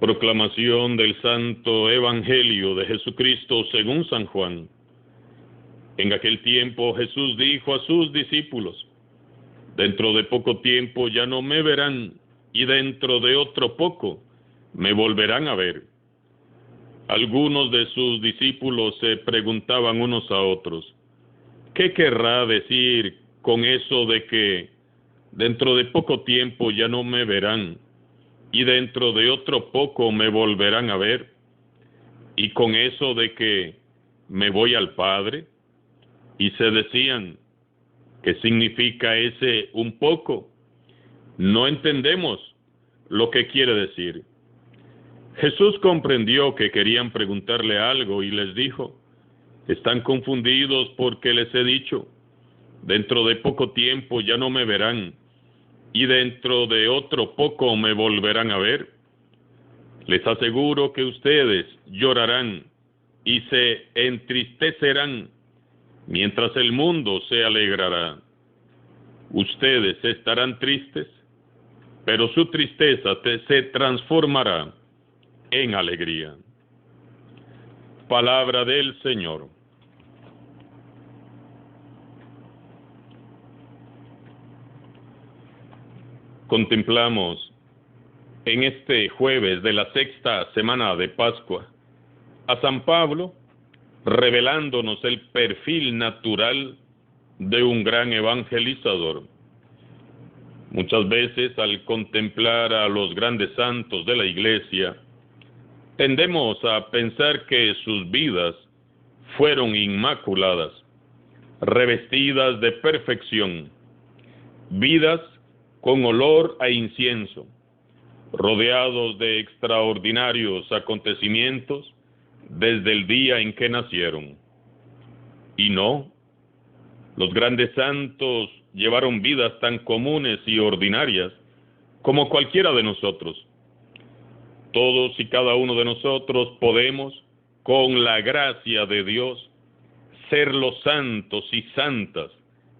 Proclamación del Santo Evangelio de Jesucristo según San Juan. En aquel tiempo Jesús dijo a sus discípulos: dentro de poco tiempo ya no me verán, y dentro de otro poco me volverán a ver. Algunos de sus discípulos se preguntaban unos a otros: ¿qué querrá decir con eso de que dentro de poco tiempo ya no me verán, y dentro de otro poco me volverán a ver? Y con eso de que me voy al Padre. Y se decían: ¿qué significa ese un poco? No entendemos lo que quiere decir. Jesús comprendió que querían preguntarle algo y les dijo: están confundidos porque les he dicho, dentro de poco tiempo ya no me verán, y dentro de otro poco me volverán a ver. Les aseguro que ustedes llorarán y se entristecerán, mientras el mundo se alegrará. Ustedes estarán tristes, pero su tristeza se transformará en alegría. Palabra del Señor. Contemplamos en este jueves de la sexta semana de Pascua a San Pablo revelándonos el perfil natural de un gran evangelizador. Muchas veces al contemplar a los grandes santos de la Iglesia, tendemos a pensar que sus vidas fueron inmaculadas, revestidas de perfección, vidas con olor a incienso, rodeados de extraordinarios acontecimientos desde el día en que nacieron. Y no, los grandes santos llevaron vidas tan comunes y ordinarias como cualquiera de nosotros. Todos y cada uno de nosotros podemos, con la gracia de Dios, ser los santos y santas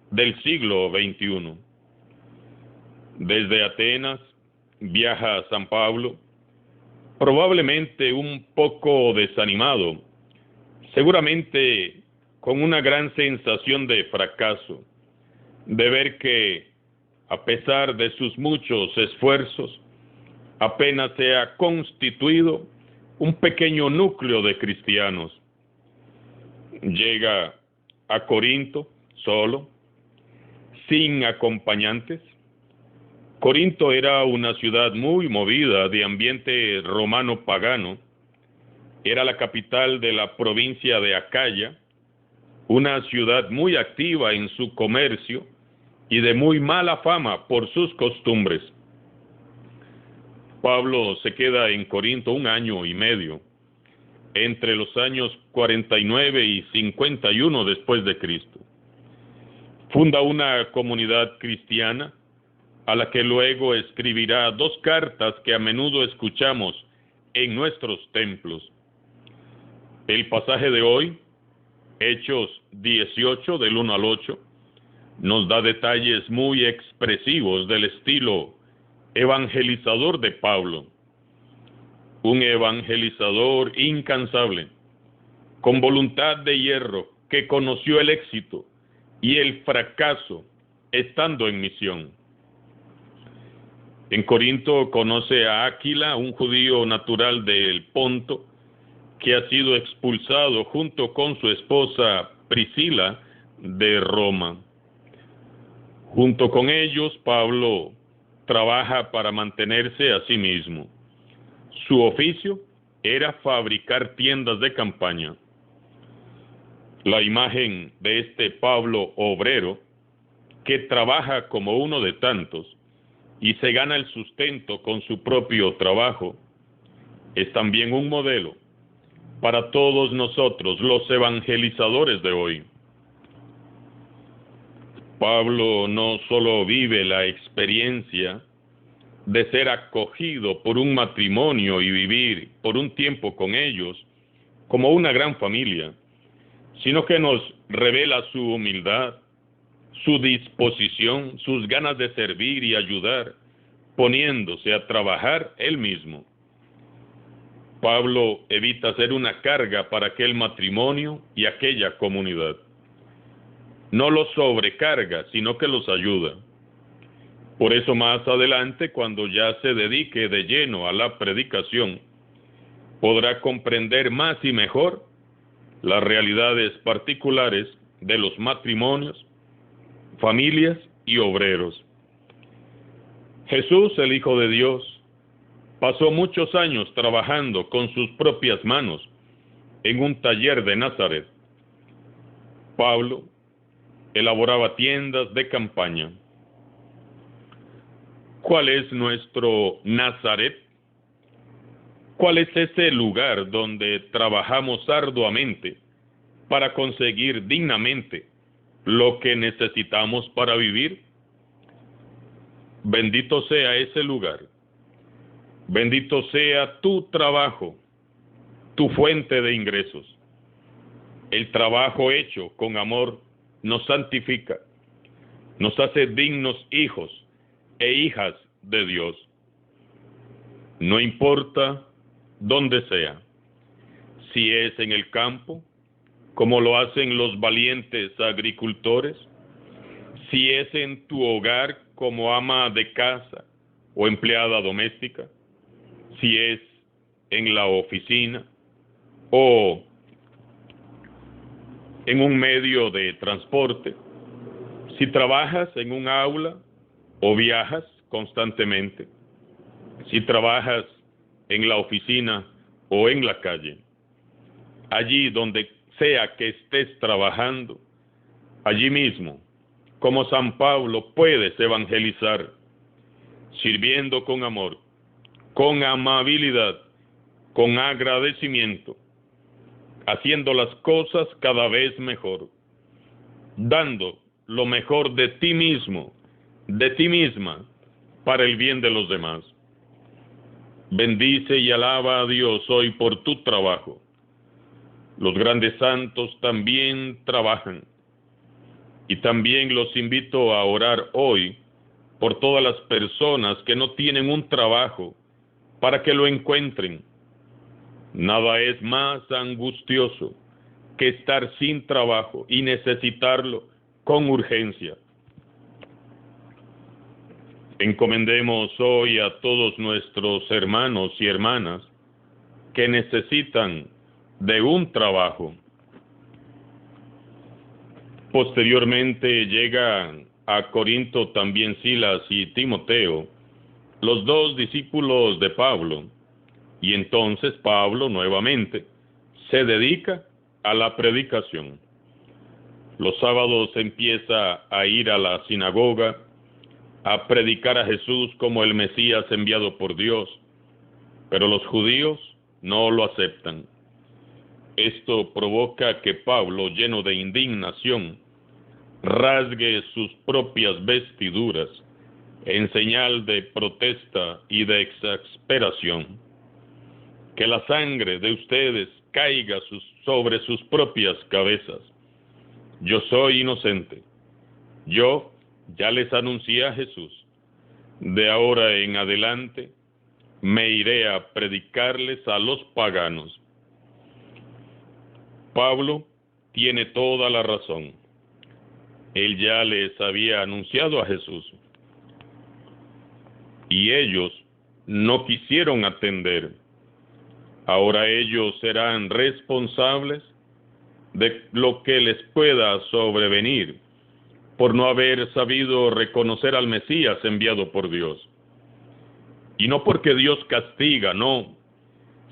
del siglo XXI. Desde Atenas viaja San Pablo, probablemente un poco desanimado, seguramente con una gran sensación de fracaso, de ver que, a pesar de sus muchos esfuerzos, apenas se ha constituido un pequeño núcleo de cristianos. Llega a Corinto solo, sin acompañantes. Corinto era una ciudad muy movida de ambiente romano pagano. Era la capital de la provincia de Acaya, una ciudad muy activa en su comercio y de muy mala fama por sus costumbres. Pablo se queda en Corinto 1 año y medio, entre los años 49 y 51 después de Cristo. Funda una comunidad cristiana a la que luego escribirá 2 cartas que a menudo escuchamos en nuestros templos. El pasaje de hoy, Hechos 18 del 1 al 8, nos da detalles muy expresivos del estilo evangelizador de Pablo. Un evangelizador incansable, con voluntad de hierro, que conoció el éxito y el fracaso estando en misión. En Corinto conoce a Áquila, un judío natural del Ponto, que ha sido expulsado junto con su esposa Priscila de Roma. Junto con ellos, Pablo trabaja para mantenerse a sí mismo. Su oficio era fabricar tiendas de campaña. La imagen de este Pablo obrero, que trabaja como uno de tantos y se gana el sustento con su propio trabajo, es también un modelo para todos nosotros, los evangelizadores de hoy. Pablo no solo vive la experiencia de ser acogido por un matrimonio y vivir por un tiempo con ellos como una gran familia, sino que nos revela su humildad, su disposición, sus ganas de servir y ayudar, poniéndose a trabajar él mismo. Pablo evita ser una carga para aquel matrimonio y aquella comunidad. No los sobrecarga, sino que los ayuda. Por eso más adelante, cuando ya se dedique de lleno a la predicación, podrá comprender más y mejor las realidades particulares de los matrimonios, familias y obreros. Jesús, el Hijo de Dios, pasó muchos años trabajando con sus propias manos en un taller de Nazaret. Pablo elaboraba tiendas de campaña. ¿Cuál es nuestro Nazaret? ¿Cuál es ese lugar donde trabajamos arduamente para conseguir dignamente lo que necesitamos para vivir? Bendito sea ese lugar. Bendito sea tu trabajo, tu fuente de ingresos. El trabajo hecho con amor nos santifica, nos hace dignos hijos e hijas de Dios. No importa dónde sea, si es en el campo, como lo hacen los valientes agricultores, si es en tu hogar como ama de casa o empleada doméstica, si es en la oficina o en un medio de transporte, si trabajas en un aula o viajas constantemente, si trabajas en la oficina o en la calle, allí donde sea que estés trabajando, allí mismo, como San Pablo, puedes evangelizar, sirviendo con amor, con amabilidad, con agradecimiento, haciendo las cosas cada vez mejor, dando lo mejor de ti mismo, de ti misma, para el bien de los demás. Bendice y alaba a Dios hoy por tu trabajo. Los grandes santos también trabajan. Y también los invito a orar hoy por todas las personas que no tienen un trabajo, para que lo encuentren. Nada es más angustioso que estar sin trabajo y necesitarlo con urgencia. Encomendemos hoy a todos nuestros hermanos y hermanas que necesitan de un trabajo. Posteriormente llegan a Corinto también Silas y Timoteo, los dos discípulos de Pablo, y entonces Pablo nuevamente se dedica a la predicación. Los sábados empieza a ir a la sinagoga, a predicar a Jesús como el Mesías enviado por Dios, pero los judíos no lo aceptan. Esto provoca que Pablo, lleno de indignación, rasgue sus propias vestiduras en señal de protesta y de exasperación. Que la sangre de ustedes caiga sobre sus propias cabezas. Yo soy inocente. Yo ya les anuncié a Jesús. De ahora en adelante me iré a predicarles a los paganos. Pablo tiene toda la razón. Él ya les había anunciado a Jesús. Y ellos no quisieron atender. Ahora ellos serán responsables de lo que les pueda sobrevenir por no haber sabido reconocer al Mesías enviado por Dios. Y no porque Dios castiga, no,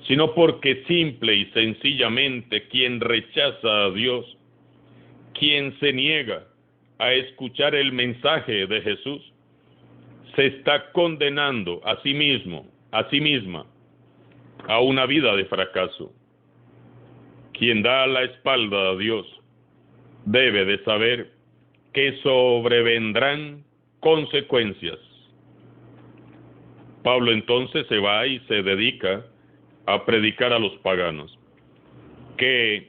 sino porque simple y sencillamente quien rechaza a Dios, quien se niega a escuchar el mensaje de Jesús, se está condenando a sí mismo, a sí misma, a una vida de fracaso. Quien da la espalda a Dios debe de saber que sobrevendrán consecuencias. Pablo entonces se va y se dedica a predicar a los paganos, que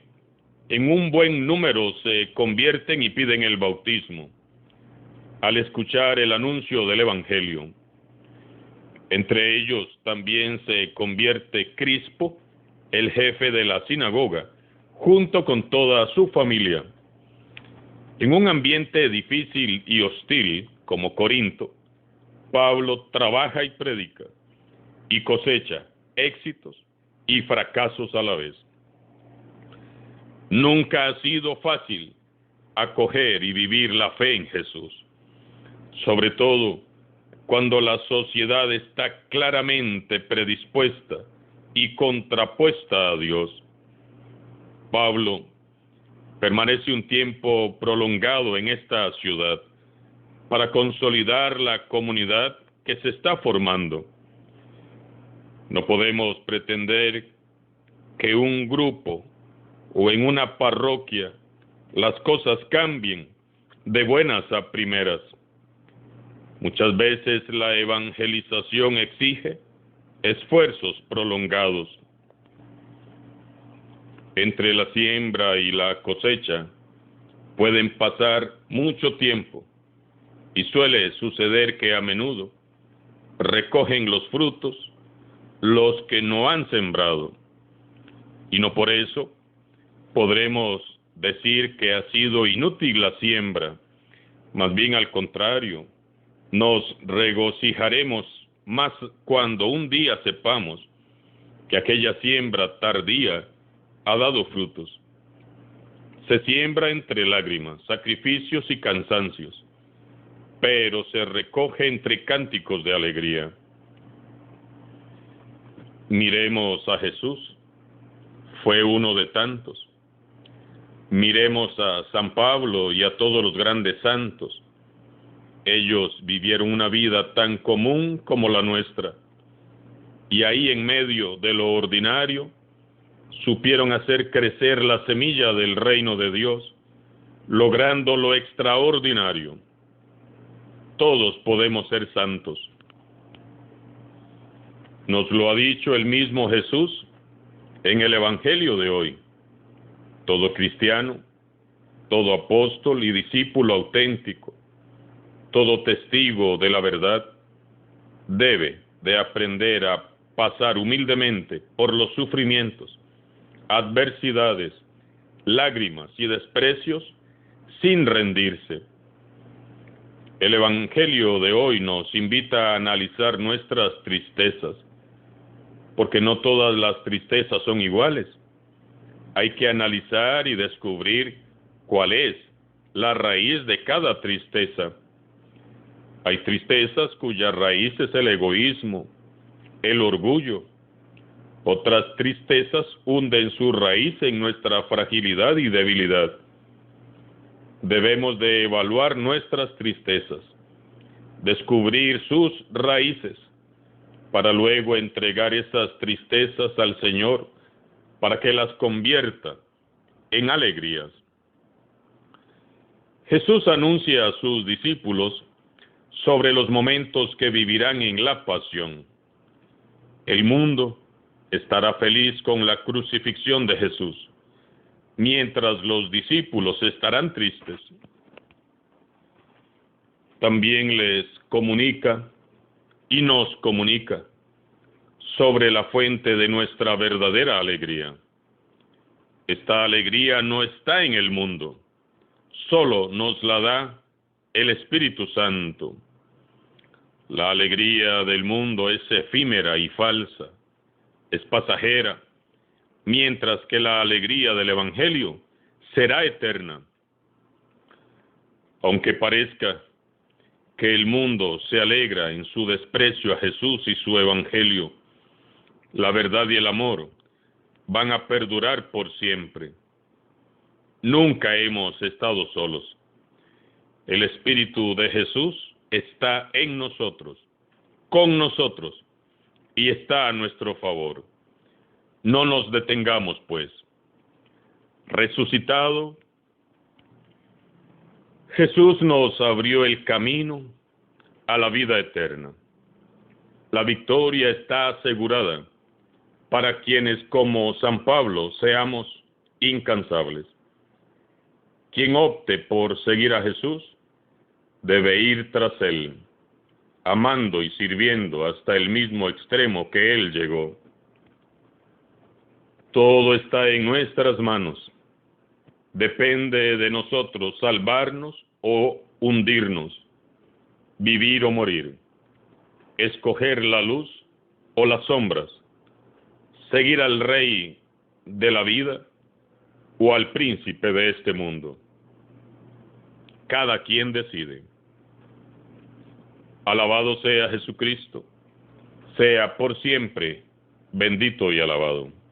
en un buen número se convierten y piden el bautismo al escuchar el anuncio del Evangelio. Entre ellos también se convierte Crispo, el jefe de la sinagoga, junto con toda su familia. En un ambiente difícil y hostil como Corinto, Pablo trabaja y predica, y cosecha éxitos y fracasos a la vez. Nunca ha sido fácil acoger y vivir la fe en Jesús, sobre todo cuando la sociedad está claramente predispuesta y contrapuesta a Dios. Pablo permanece un tiempo prolongado en esta ciudad para consolidar la comunidad que se está formando. No podemos pretender que un grupo o en una parroquia las cosas cambien de buenas a primeras. Muchas veces la evangelización exige esfuerzos prolongados. Entre la siembra y la cosecha pueden pasar mucho tiempo y suele suceder que a menudo recogen los frutos los que no han sembrado. Y no por eso podremos decir que ha sido inútil la siembra. Más bien al contrario, nos regocijaremos más cuando un día sepamos que aquella siembra tardía ha dado frutos. Se siembra entre lágrimas, sacrificios y cansancios, pero se recoge entre cánticos de alegría. Miremos a Jesús, fue uno de tantos. Miremos a San Pablo y a todos los grandes santos. Ellos vivieron una vida tan común como la nuestra, y ahí en medio de lo ordinario, supieron hacer crecer la semilla del reino de Dios, logrando lo extraordinario. Todos podemos ser santos. Nos lo ha dicho el mismo Jesús en el Evangelio de hoy. Todo cristiano, todo apóstol y discípulo auténtico, todo testigo de la verdad, debe de aprender a pasar humildemente por los sufrimientos, adversidades, lágrimas y desprecios sin rendirse. El Evangelio de hoy nos invita a analizar nuestras tristezas, porque no todas las tristezas son iguales. Hay que analizar y descubrir cuál es la raíz de cada tristeza. Hay tristezas cuya raíz es el egoísmo, el orgullo. Otras tristezas hunden su raíz en nuestra fragilidad y debilidad. Debemos de evaluar nuestras tristezas, descubrir sus raíces, para luego entregar esas tristezas al Señor, para que las convierta en alegrías. Jesús anuncia a sus discípulos sobre los momentos que vivirán en la pasión. El mundo estará feliz con la crucifixión de Jesús, mientras los discípulos estarán tristes. También les comunica y nos comunica sobre la fuente de nuestra verdadera alegría. Esta alegría no está en el mundo, solo nos la da el Espíritu Santo. La alegría del mundo es efímera y falsa, es pasajera, mientras que la alegría del Evangelio será eterna. Aunque parezca que el mundo se alegra en su desprecio a Jesús y su Evangelio, la verdad y el amor van a perdurar por siempre. Nunca hemos estado solos. El Espíritu de Jesús está en nosotros, con nosotros, y está a nuestro favor. No nos detengamos, pues. Resucitado, Jesús nos abrió el camino a la vida eterna. La victoria está asegurada para quienes, como San Pablo, seamos incansables. Quien opte por seguir a Jesús debe ir tras él, amando y sirviendo hasta el mismo extremo que él llegó. Todo está en nuestras manos. Depende de nosotros salvarnos o hundirnos, vivir o morir, escoger la luz o las sombras, seguir al rey de la vida o al príncipe de este mundo. Cada quien decide. Alabado sea Jesucristo, sea por siempre bendito y alabado.